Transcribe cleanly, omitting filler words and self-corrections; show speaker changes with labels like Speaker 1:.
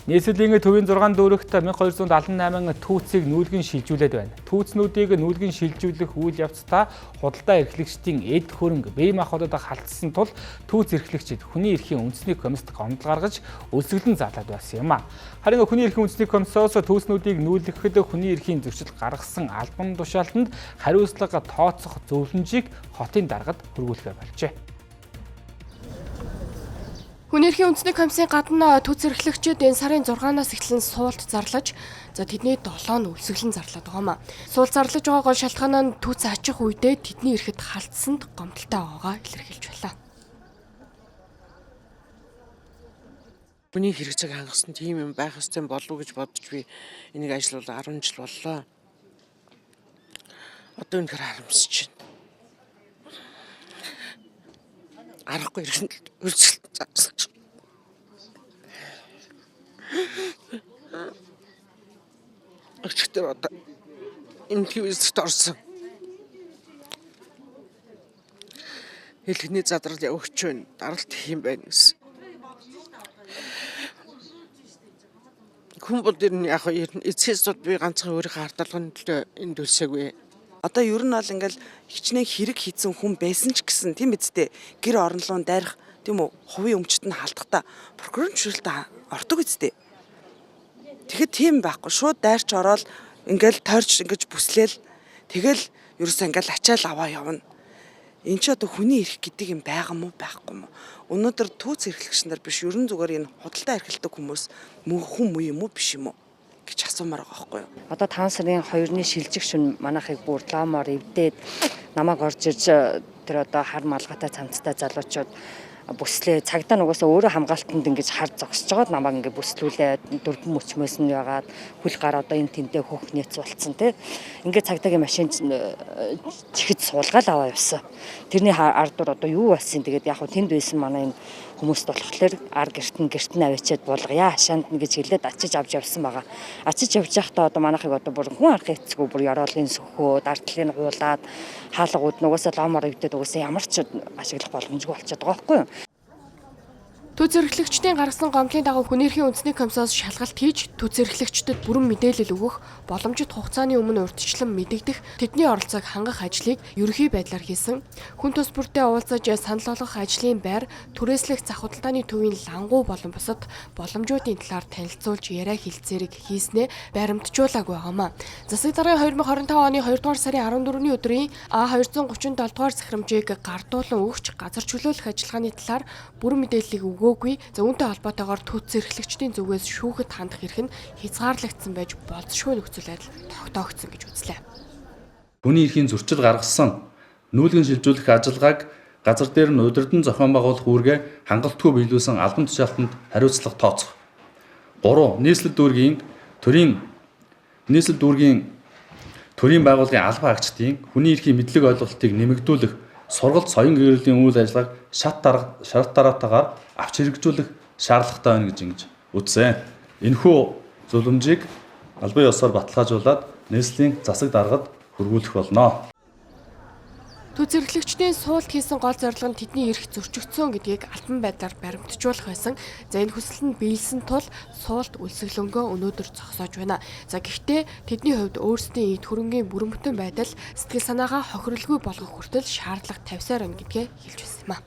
Speaker 1: Нийслэлийн төвийн 6 дүүрэгт 1278 түүцийг нүүлгэн шилжүүлээд байна. Түүцнүүдийг нүүлгэн шилжүүлэх үйл явцдаа худалдаа эрхлэгчдийн эд хөрөнгө бие махбодод халтсан тул түүц эрхлэгчид хүний эрхийн үндэсний комиссд гомдол гаргаж өлсгөлэн зарлаад байсан юм а. Харин хүний эрхийн үндэсний комиссоос түүцнүүдийг нүүлгэхэд хүний эрхийн зөрчил гаргасан албан тушаалтанд хариуцлага тооцох зөвлөмжийг хотын даргад хөрвүүлэхээр болжээ.
Speaker 2: Хүний эрхийн үндэсний комиссийн гадна түүц эрхлэгчид энэ сарын 6-наас эхлэн суулт зарлаж, тэдний 7 нь өлсгөлэн зарлаад байгаа юм а. Суулт зарлаж байгаа гол шалтгаан нь түүц ачих үедээ тэдний эрхэд халтсанд гомдолтой байгаагаа илэрхийлж байлаа.
Speaker 3: Хүний хэрэгцээг хангасан тийм юм байх ёстой болов гэж бодож би энийг ажиллавал 10 жил боллоо. Одоо үнэхээр харамсаж байна. Аргагүй хэрэгэнд өлсгөлт зарлаж. Өчигдөр одоо энэ твизт орсон. Хэлхний задрал явагч байна. Даралт хийх юм байна гэсэн. Хүн бол яг эцэс тод би ганцхан өөрийнхөө харталгын төлөө энд өлсөөгүй.
Speaker 4: Одоо ер нь бол ингээл хичнээн хэрэг хийсэн хүн байсан ч гэсэн тийм үсттэй гэр орнолоо дайрах тийм үү хувийн өмчт нь халдахдаа прокурорын зөвшөөрлөлтөд ортог үсттэй. Тэгэхэд тийм байхгүй шууд дайрч ороод ингээл тойрч ингэж бүслээл тэгэл ерөөсөө ингээл ачаал аваа явна. Энд ч одоо хүний эрх гэдэг юм байгаа мó байхгүй мó. Өнөөдөр түүц эрхлэгч нар биш ерөн зүгээр энэ худалдаа эрхэлдэг хүмүүс хүн муу юм уу биш юм уу гэж асуумаар байгаа байхгүй юу.
Speaker 5: Одоо 5 сарын 2-ны шилжигч нь манайхыг бүр лаамаар эвдээд намайг орж ирж тэр одоо хар малгайтай цамцтай залуучууд бүслээ цагдаа нугасаа өөрөө хамгаалтанд ингэж хар зогсож байгаад намайг ингэ бүслүүлээд дөрвөн мөчмөөс нь ягаад хөл гар одоо энэ тэнтэй хөөх нийц болцсон тий. Ингээ цагдаагийн машин чихэд суулгаад аваа явсан. Тэрний ард дур одоо юу болсон тэгээд яг хөө тэнд байсан манай энэ хүмүүст болохоор ар герт нь авчиад булгая хашаанд нь гэж хэлээд ачиж авч явсан байгаа. Ачиж явж байхдаа одоо манайхыг одоо бүр хүн арах хэцгүй бүр ёроолын сөхөө дартлыг хуулаад хаалгууд нугасаа лаамаар өвдөд угсаа ямар ч ашиглах боломжгүй болчиход байгаа байхгүй юу.
Speaker 2: Түүц эрхлэгчдийн гаргасан гомдлын дагуу хүний эрхийн үндэсний комиссоос шалгалт хийж түүц эрхлэгчдэд бүрэн мэдээлэл өгөх, боломжит хугацааны өмнө урьдчилан мэдэгдэх, тэдний оролцоог хангах ажлыг ерөнхий байдлаар хийсэн. Хүн төс бүртээ уулзаж санал болгох ажлын байр, түрээслэх зах худалдааны төвийн лангуу болон бусад боломжуудын талаар танилцуулж яриа хэлцээрийг хийснээ баримтжуулаагүй байгаамаа. Засаг даргын 2025 оны 2 дугаар сарын 14-ний өдрийн А237 дугаар захирамжийг гардуулан өгч газар чөлөөлөх ажиллагааны талаар бүрэн мэдээллийг өгөөгүй. Үүнтэй холбоотойгоор түүц эрхлэгчдийн зүгээс шүүхэд хандах эрх нь хязгаарлагдсан байж болзошгүй нөхцөл байдал тогтоогдсон гэж үзлээ.
Speaker 6: Хүний эрхийн зөрчил гаргасан нүүлгэн шилжүүлэх ажиллагааг газар дээр нь удирдан зохион байгуулах үүргээ хангалтгүй биелүүлсэн албан тушаалтанд хариуцлага тооцох. 3. Нийслэл дүүргийн төрийн байгууллагын албан агчдын хүний эрхийн мэдлэг ойлголтыг нэмэгдүүлэх, сургалт соён гэрээлийн үйл ажиллагааг шарт дараатаагаар авч хэрэгжүүлэх шаардлагатай байна гэж ингэж үзсэн. Энэхүү зөвлөмжийг албан ёсоор баталгаажуулаад нийслэлийн засаг даргад хөрвүүлэх болно.
Speaker 2: Түүц эрхлэгчдийн суулт хийсэн гол зорилго нь тэдний эрх зөрчигдсөн гэдгийг албан байдлаар баримтжуулах байсан. Энэ хүсэл нь биелсэн тул суулт өлсгөлөнгөө өнөөдөр зогсоож байна. Гэхдээ тэдний хувьд өөрсдийн эд хөрөнгийн бүрэн бүтэн байдал сэтгэл санаагаа хохирлгүй болгох хүртэл шаардлага тавьсаар байна гэдгээ хэлж байсан юм а.